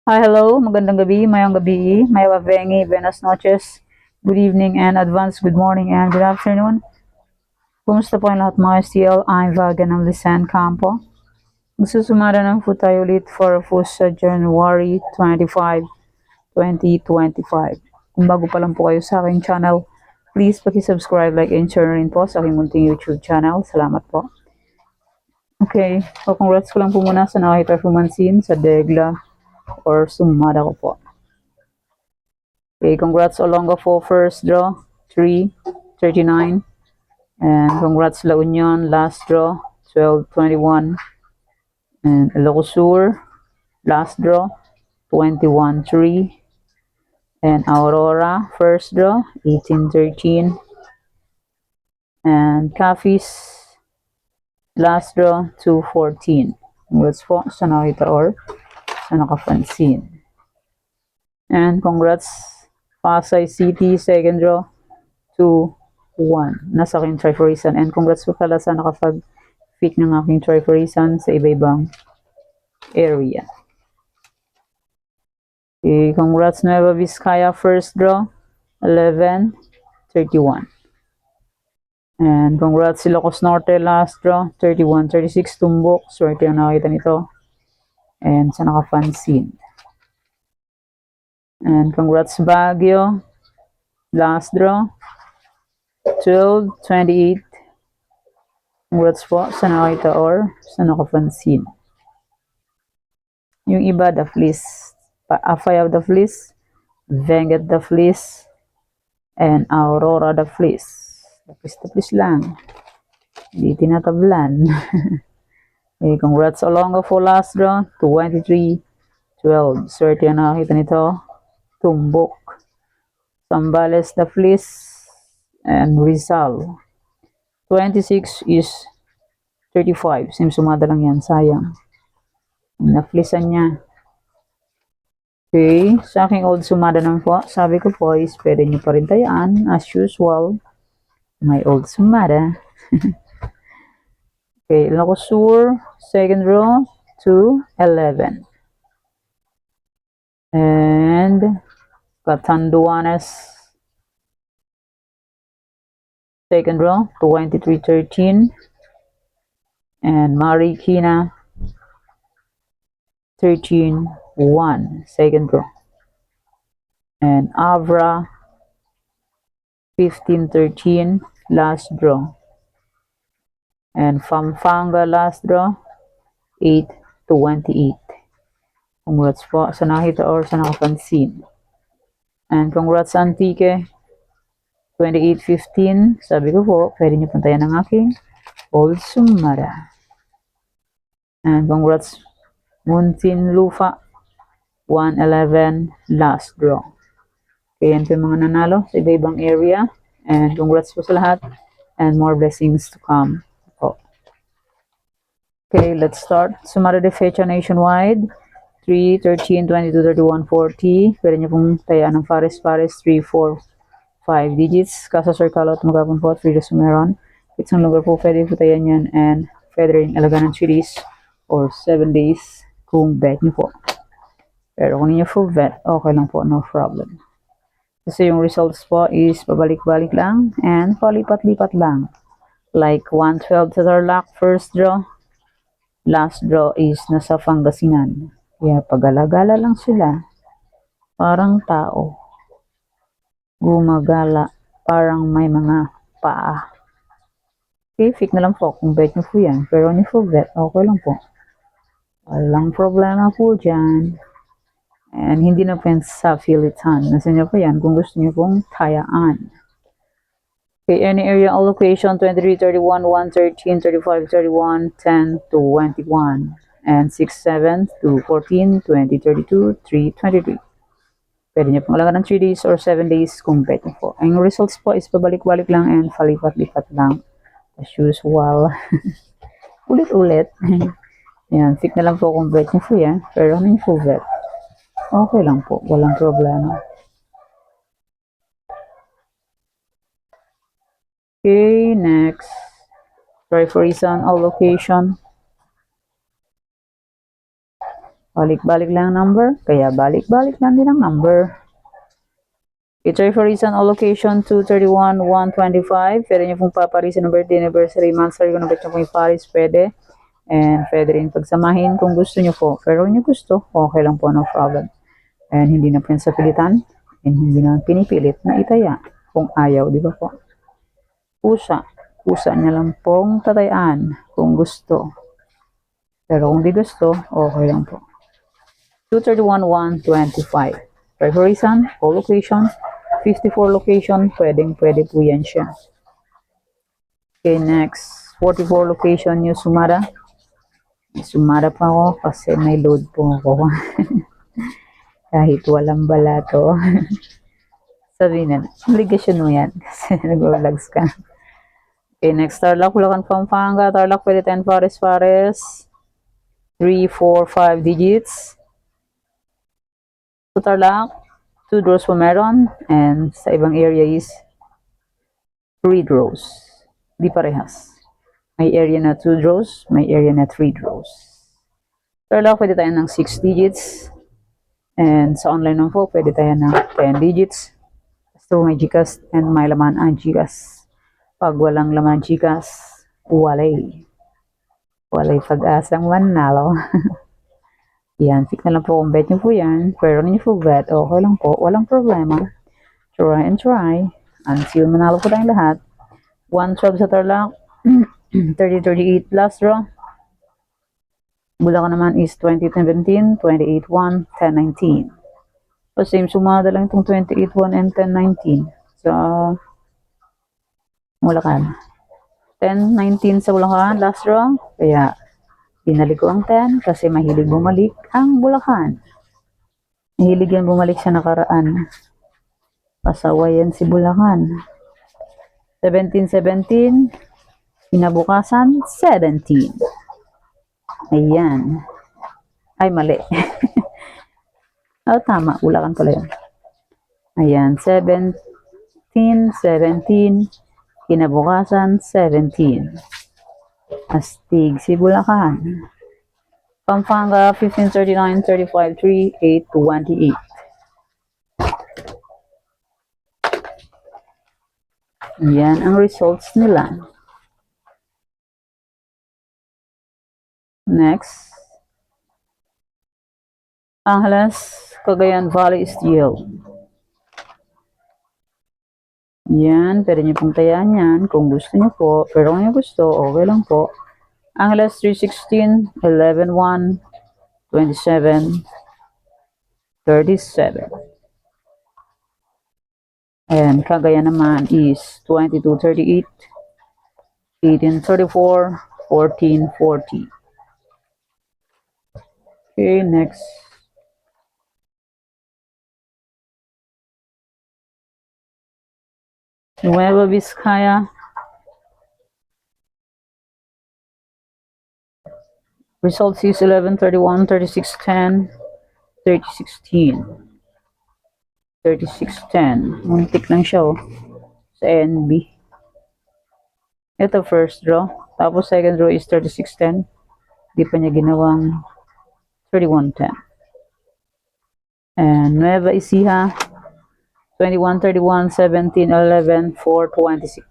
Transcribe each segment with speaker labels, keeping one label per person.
Speaker 1: Hi, hello. Magandang gabi, mayang gabi, mayang vengi, buenas noches, good evening, and advance good morning and good afternoon. Kumusta po ang lahat mga STL? I'm Vaga ng Lisan Campo. Magsusumara ng po tayo ulit for po sa January 25, 2025. Kung bago pa lang po kayo sa aking channel, please paki-subscribe, like, and share rin po sa aking munting YouTube channel. Salamat po. Okay, so congrats ko lang po muna sa nakita-performansin sa Degla or sumada ko po. Okay, congrats Olonga for first draw, 339. And congrats La Union, last draw, 1221. And Ilocosur, last draw, 21-3. And Aurora, first draw, 1813. And Cafis, last draw, 214. Congrats po sa nakita or sa nakapansin. And congrats Pasay City, second draw, 2-1. Nasa aking triforisan. And congrats po pala sa nakapag-pick ng aking triforisan sa iba-ibang area. Okay, congrats Nueva Vizcaya, first draw, 11-31. And congrats Ilocos Norte, last draw, 31-36. Tumbok, swerte ang nakita nito. And sa nakapansin. And congrats Baguio, last draw, 12-28. Congrats po sa nakita or sa nakapansin. Yung iba, the fleece. Afay of the fleece, Venget the fleece, and Aurora the fleece. The fleece lang. Hindi tinatablan. Okay, congrats Olonga for last draw, 23-12. Swerte ang nakakita nito. Tumbok. Sambales the fleece, and Rizal. 26 is 35. Sumada lang yan, sayang. Na-fleecean niya. Okay, sa aking old sumada naman po, sabi ko po is pwede nyo pa rin tayaan as usual. My old sumada. Okay, Ilocosur, second row, 2-11. And Catanduanes, second row, 23-13. And Marikina, 13-1, second row. And Avra, 15-13, last draw. And Pampanga, last draw, 8-28. Congrats po sa nakita or sa nakapansin. And congrats Antique, 28-15. Sabi ko po, pwede nyo pantayan ng aking old sumara. And congrats Muntin Lufa, 1-11, last draw. Okay, yan po yung mga nanalo sa iba-ibang area. And congrats po sa lahat. And more blessings to come po. Okay, let's start. Sumara de fecha nationwide. 3, 13, 22, 31, 40. Pwede nyo pong tayaan ng pares-pares. 3, 4, 5 digits. Kasa circle out magkapon po. 3 days meron. It's ang lugar po. Pwede po tayan yan. And pwede rin alagaan ng 3 days or 7 days kung bet nyo po. Pero kung ninyo full bet, okay lang po. No problem. Kasi yung results po is pabalik-balik lang and palipat-lipat lang. Like 112 sa Tarlac, first draw. Last draw is nasa Pangasinan. Kaya pagala-gala lang sila. Parang tao. Gumagala. Parang may mga paa. Okay, fake na lang po kung bet nyo po yan. Pero kung full bet, okay lang po. Walang problema po dyan. And hindi na po yan sa filitan. Nasa nyo po yan kung gusto nyo pong tayaan. Okay, any area allocation 23, 31, 1, 13, 35, 31, 10 to 21. And 6, 7 to 14, 20, 32, 3, 23. Pwede nyo pong alagaan ng 3 days or 7 days kung bet nyo po. Ang results po is pabalik-balik lang and palipat-lipat lang. As usual. Ulit-ulit. Yan, pick na lang po kung bet nyo po yan. Pero ano yung full bet? Okay lang po. Walang problema. Okay, next. Try for reason allocation. Balik-balik lang ang number, kaya balik-balik lang din ang number. It's referees on allocation 231, 125. Pwede nyo pong paparisin ng birthday, anniversary, monthsary, kung nabit nyo pong iparis, pwede. And pwede rin pagsamahin kung gusto nyo po. Pero kung nyo gusto, okay lang po, no problem. And hindi na po yan sa pilitan. And hindi na pinipilit na itaya. Kung ayaw, di ba po? Pusa. Pusa niya lang pong tatayaan kung gusto. Pero kung di gusto, okay lang po. 231, 125. Refereesan, all location, 54 location, pwede po yan siya. Okay, next, 44 location, New Sumara. Sumara pa ako kasi may load po ako. Kahit walang balato. Sabihin na, obligasyon mo yan kasi nag-vlogs ka. Okay, next, Tarlac, Bulacan, Pampanga. Tarlac, pwede 10 pares. 3, 4, 5 digits. So, Tarlac, 2 draws po meron, and sa ibang area is 3 draws. Di parehas. May area na 2 draws, may area na 3 draws. Tarlac, pwede tayo ng 6 digits. And sa online naman po, pwede tayo ng 10 digits. Through my GCash and may laman ang GCash. Pag walang laman ang GCash, walay. Walay pag-asang manalo. Yan, pick na lang po kung bet nyo po yan. Pero nyo po bet, okay lang po. Walang problema. Try and try. Until manalo po tayong lahat. 112 sa Tarlac. 30-38 last draw. Bulacan naman is 20-17, 28-1, 10-19. So same sumada lang itong 28-1 and 10-19 sa Bulacan. 10-19 sa Bulacan last draw. Kaya pinalik ko ang 10 kasi mahilig bumalik ang Bulacan. Mahilig yan bumalik sa nakaraan. Pasawayan si Bulacan. 17-17. Kinabukasan, 17. Ayan. Ay, mali. Tama. Bulacan pala yun. Ayan. 17-17. Kinabukasan, 17. Astig si Bulacan. Pampanga, 15-39, 35-3, 8-28. Yan ang results nila. Next. Angeles, Cagayan Valley Steel. Yan, pwede nyo pong tayaan yan kung gusto nyo po. Pero kung nyo gusto, okay lang po. Angeles 316, 11-1, 27, 37. And Cagayan naman is 22-38, 18-34, 14-40. Okay, next. Nueva Vizcaya. Results is 11-31, 36-10, 30-16. 36-10. Muntik lang siya sa NB. Ito first draw. Tapos second draw is 36-10. Di pa niya ginawang 31-10. And Nueva Ecija 21-31, 17-11, 4-26.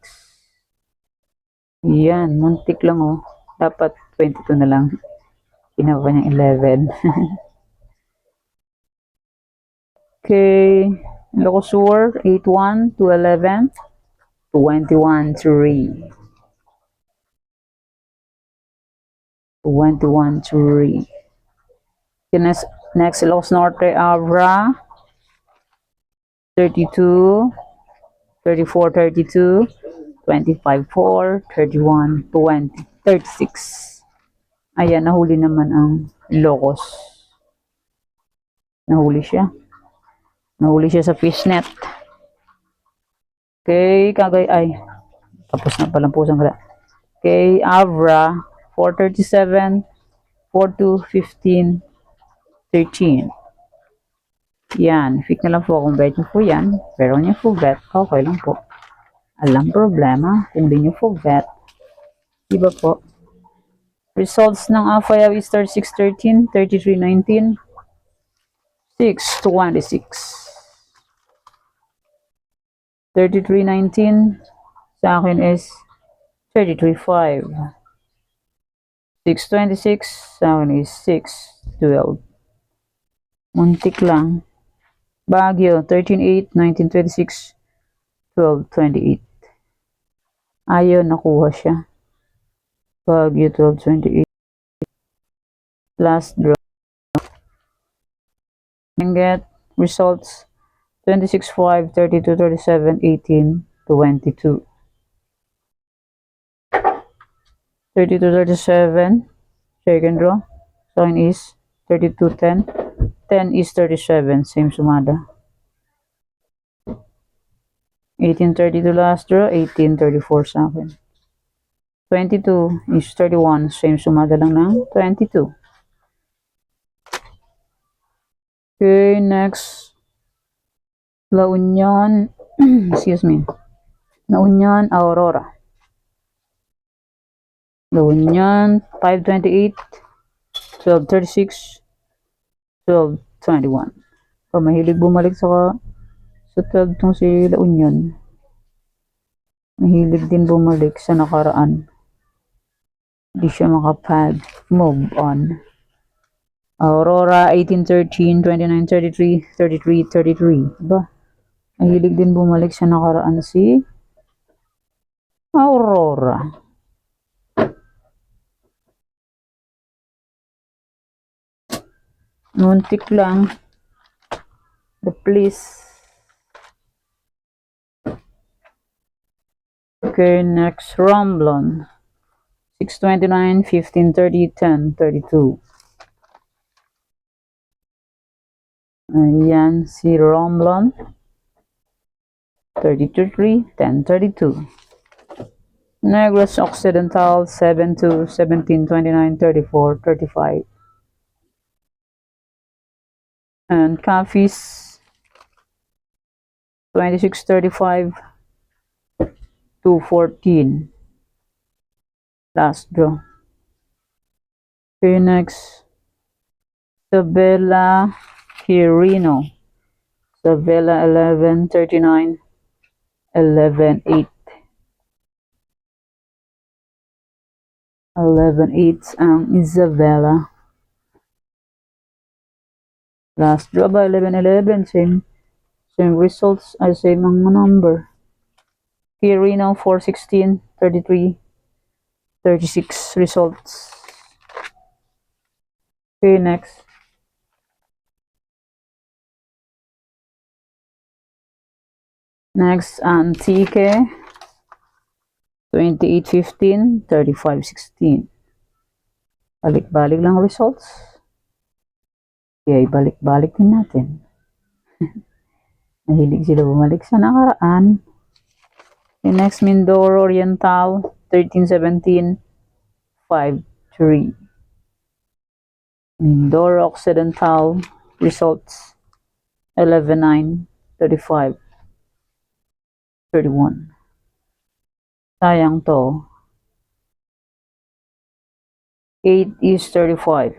Speaker 1: Yan, muntik lang Dapat 22 na lang. Ginawa niyang 11. Okay. Locosur 8-1 to 11, 21-3. 21-3. Next, Ilocos Norte, Abra 32, 34-32, 25-4, 31-20, 36. Ayan, nahuli naman ang Ilocos. Nahuli siya. Nahuli siya sa fishnet. Okay, tapos na palang pusang kala. Okay, Abra 4-37, 4-15, 13. Yan, pick na lang po kung bet nyo po yan. Pero kung nyo po bet, okay lang po. Alam problema kung di nyo po bet. Diba po? Results ng Afayaw is 36-13, 33-19, 6-26. 33-19 sa akin is 33-5. 6-26 sa akin is 6-12. Muntik lang. Baguio 13-8, 19-26, 12-28. Ayaw, nakuha siya. Baguio 12-28. Last draw. And get results 26-5, 32-37, 18-22. 32-37, second draw. So akin is 32-10. 10 is 37, same sumada. 18-32 last draw, 18-34 sa akin. 22 is 31, same sumada lang ng 22. Okay, next. La Union, excuse me. La Union, Aurora. La Union, 5-28, 12-36, 12-21. Mahilig bumalik sa 12 tong si La Union. Mahilig din bumalik sa nakaraan. Hindi siya makapag-move on. Aurora, 18-13, 29-33, 33-33. Diba? Mahilig din bumalik sa nakaraan si Aurora. Muntik lang. The please. Okay, next, Romblon. 6-29, 15-30, 10-32. Ayan, si Romblon. 32-3, 10-32. Negros Occidental, 7-2, 17-29, 34-35. And Cafis, 26-35, 2-14. Last draw. Okay, next. Isabela Quirino. Isabela 11-39, 11-8. 11-8 ang Isabela. Last draw by 11-11. Same results. I same ang number. Quirino 4-16, 33, 36 results. Okay, next. Next, Antique. 28-15, 35-16. Balik-balik lang results. Okay, balik-balik din natin. Mahilig sila bumalik sa nakaraan. Okay, next, Mindoro Oriental. 13-17, 5-3. Mindoro Occidental results 11-9, 35, 31. Sayang to. 8 is 35.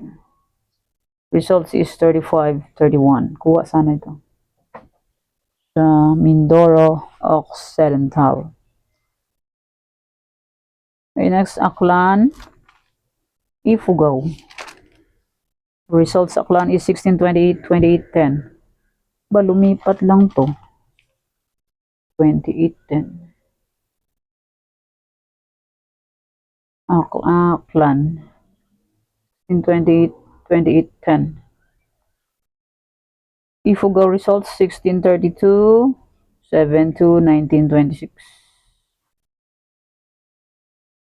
Speaker 1: Results is 35, 31. Kuha sana ito. Sa Mindoro Occidental. Okay, next, Aklan, Ifugao. Results Aklan is 16-28, 28-10. Ba, lumipat lang to. 28-10. Aklan. 16-28, 28-10. Ifugao results 16-32, 7-2, 19-26.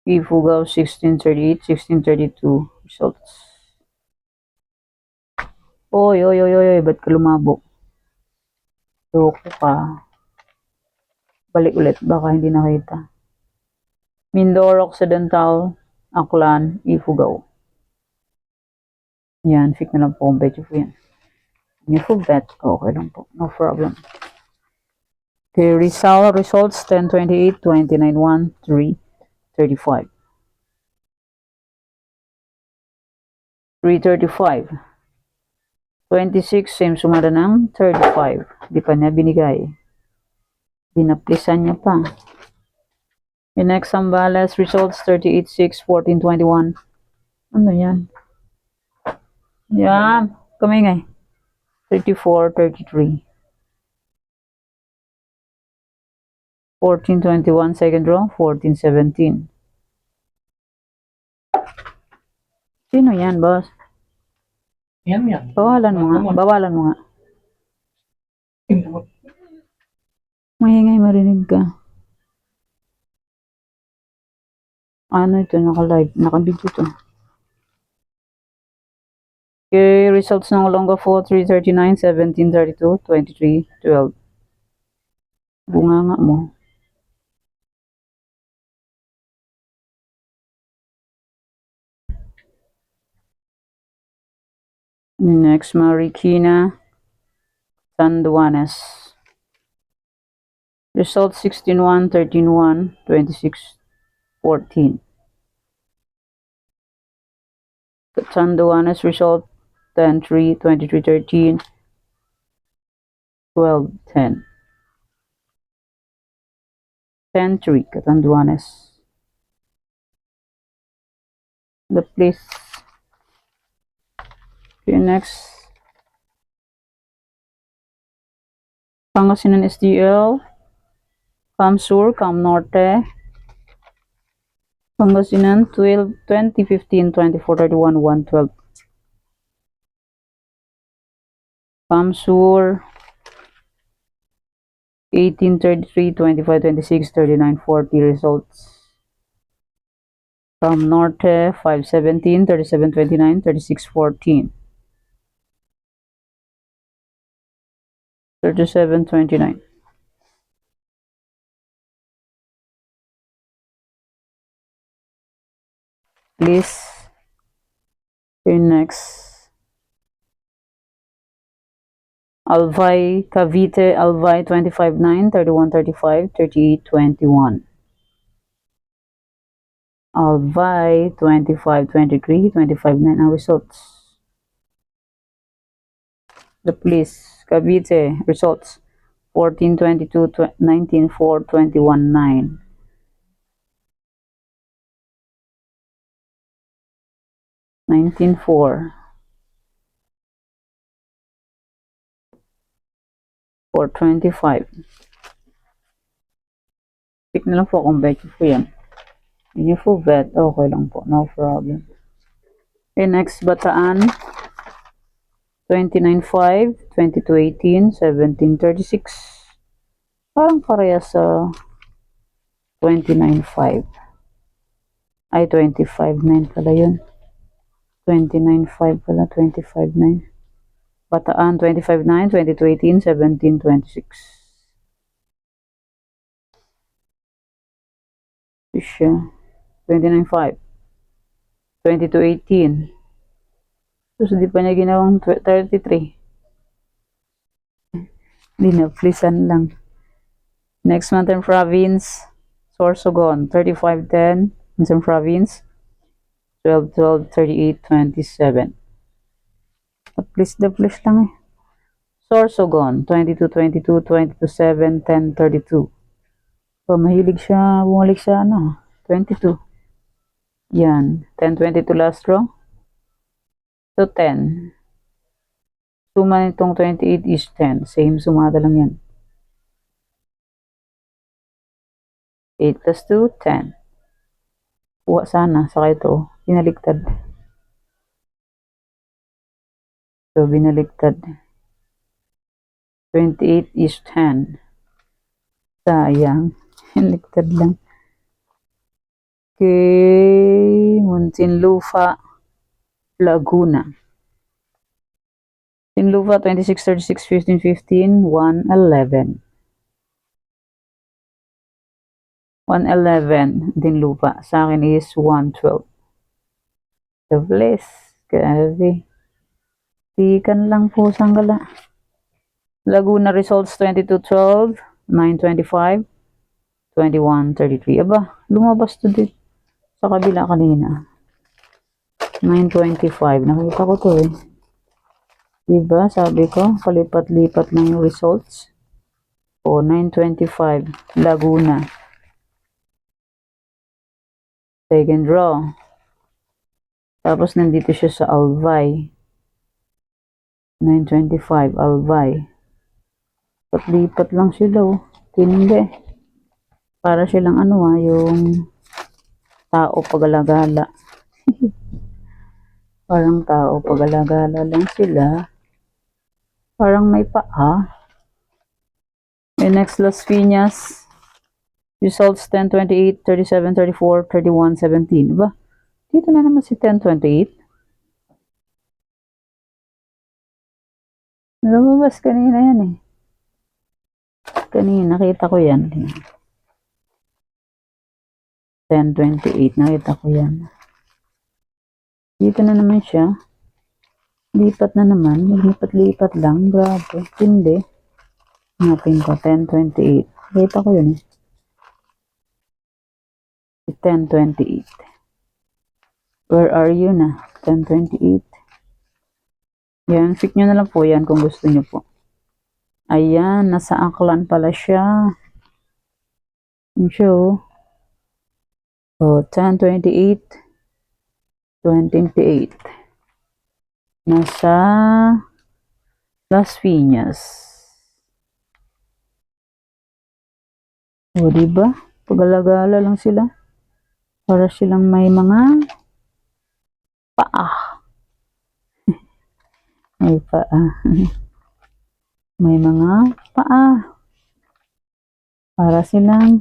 Speaker 1: Ifugao 16-38, 16-32 results. Oy, ba't ka lumabok? Loko ka. Balik ulit, baka hindi nakita. Mindoro Occidental, Aklan, Ifugao. Yan, fix na lang po kung betyo po yan. Yung bet, okay lang po, no problem. Okay, Rizal results 10-28, 29-1, 3, 35. 335. 26, same sumada ng 35. Di pa niya binigay. Binaplisan niya pa. Yung next Zambales results 38, 6, 14, 21. Ano yan? Yan. Kamingay. 34, 33. 14, 21, second row. 14, 17. Sino yan, boss?
Speaker 2: Yan.
Speaker 1: Bawalan mo nga. Bawalan mo nga. Maingay, marinig ka. Ano ito? Naka-live. Naka-video to. Okay, results ng Olongapo 339, 17, 32, 23, 12. Bunga nga mo. Next, Marikina Sanduanes. Result 16-1, 13-1, 26-14. Sanduanes result 10-3, 23-13, 12-10. 10-3, Catanduanes. The place. Okay, next. Pangasinan SDL. Cam Sur, Cam Norte. Pangasinan 12, 20, 15, 24, 31, 1, 12. Cam Sur 18, 33, 25, 26, 39, 40 results. Cam Norte 5, 17, 37, 29, 36, 14. 37, 29. Please. Okay, next. Albay, Cavite, Albay 25-9, 31-35, 38-21. Albay 25-23, 25-9 ang results. The police, Cavite, results 14-22, 19-4, 21-9. 19-4. 425. Pick na lang po kung bet po yan. Hindi po bet, okay lang po, no problem. Okay, next, Bataan. 29-5, 22-18, 17-36. Parang pareha sa 29-5. Ay, 25-9 pala yun. 29-5 pala, 25-9. Bataan 25-9, 22-18, 17-26. Siya. 29-5. 22-18. Tapos di pa niya ginawang 33. Hindi na, plisan lang. Next Mountain Province, Sorsogon 35-10. Mountain Province 12-12, 38-27. Please lang eh. Sorsogon 22-22, 22-7, 10-32. So, mahilig siya, bumalik siya 22. Yan, 10-22 last row. So, 10. Suma nitong 28 is 10. Same sumada lang yan. 8 plus 2, 10. Kuha sana, saka ito, binaliktad. So, binaliktad. 28 is 10. Sayang. Binaliktad lang. Okay. Muntinlupa, Laguna. Muntinlupa, 26, 36, 15, 15, 111. 111 din lupa. Sa akin is 112. The bliss. Grabe. Tikan lang po sanggala. Laguna results 22-12, 9-25, 21-33. Aba, lumabas to din sa kabila kanina. 925. Nakita ko to eh. Diba? Sabi ko, palipat-lipat lang yung results. O, 925. Laguna. Second draw. Tapos, nandito siya sa Albay. 925. Albay. Lipat lang sila oh. Tindi. Para silang yung tao pagalagala. Parang tao pagalagala lang sila. Parang may paa. May next Las Piñas. Results 10-28, 37-34, 31-17. Ba? Dito na naman si 10-28. Lumabas kanina yan eh. Kanina nakita ko yan. 10-28. Nakita ko yan. Dito na naman siya. Lipat na naman. Lipat-lipat lang. Grabe. Hindi. Hanapin ko. 10-28. Nakita ko yun eh. 10-28. Where are you na? 10-28. Yan. Pick nyo na lang po yan kung gusto nyo po. Ayan. Nasa Aklan pala siya. Yung show. Oh, 10-28. 28. Nasa Las Piñas. O, diba? Pagalagala lang sila. Para silang may mga paa. May paa. May mga paa. Para silang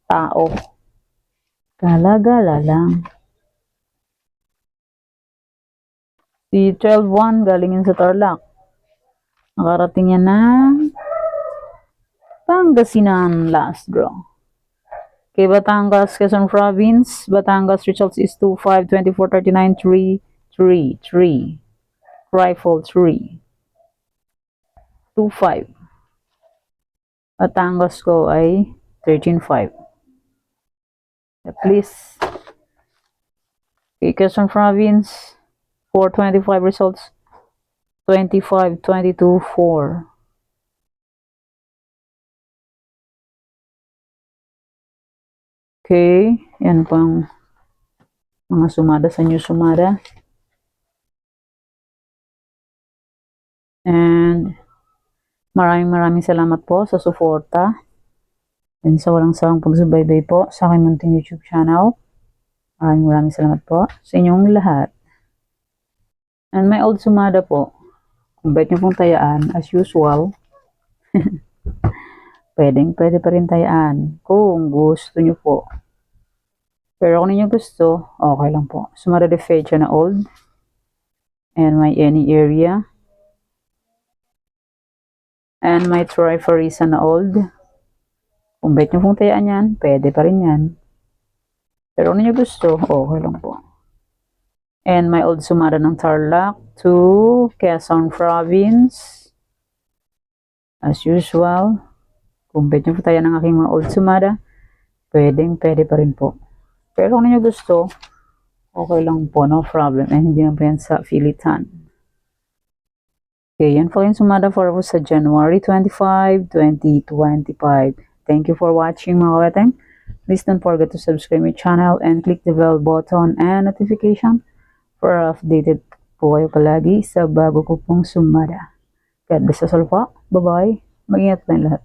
Speaker 1: tao. Galagala lang. Si 12-1 galing yun sa Tarlac. Nakarating yan ng Pangasinan last draw. Okay, Batangas, Quezon Province. Batangas results is 2-5, 24, 39, 3, 3, 3. Rifle 3. 2-5. Batangas ko ay 13-5. Please. Okay, Quezon Province. 4-25 results. 25, 22, 4. Okay, yan pang mga sumada sa new sumada. And maraming salamat po sa suporta and sa walang sawang pagsubaybay po sa aking munting YouTube channel. Maraming salamat po sa inyong lahat. And may old sumada po. Kung bet nyo pong tayaan, as usual, pwede pa rin tayaan kung gusto nyo po. Pero kung ninyo gusto, okay lang po. Sumada de fecha na old and may any area. And may try for reason na old. Kung bet nyo pong tayaan yan, pwede pa rin yan. Pero kung ninyo gusto, okay lang po. And may old sumada ng Tarlac to Quezon Province. As usual, kung bet nyo po tayo ng aking mga old sumada, pwede pa rin po. Pero kung ninyo gusto, okay lang po, no problem. And hindi na po yan sa pilitan. Okay, yan po yung sumada for us sa January 25, 2025. Thank you for watching mga kaweteng. Please don't forget to subscribe my channel and click the bell button and notification for updated po kayo palagi sa bago ko pong sumada. God bless us all po. Bye-bye. Mag-ingat tayong lahat.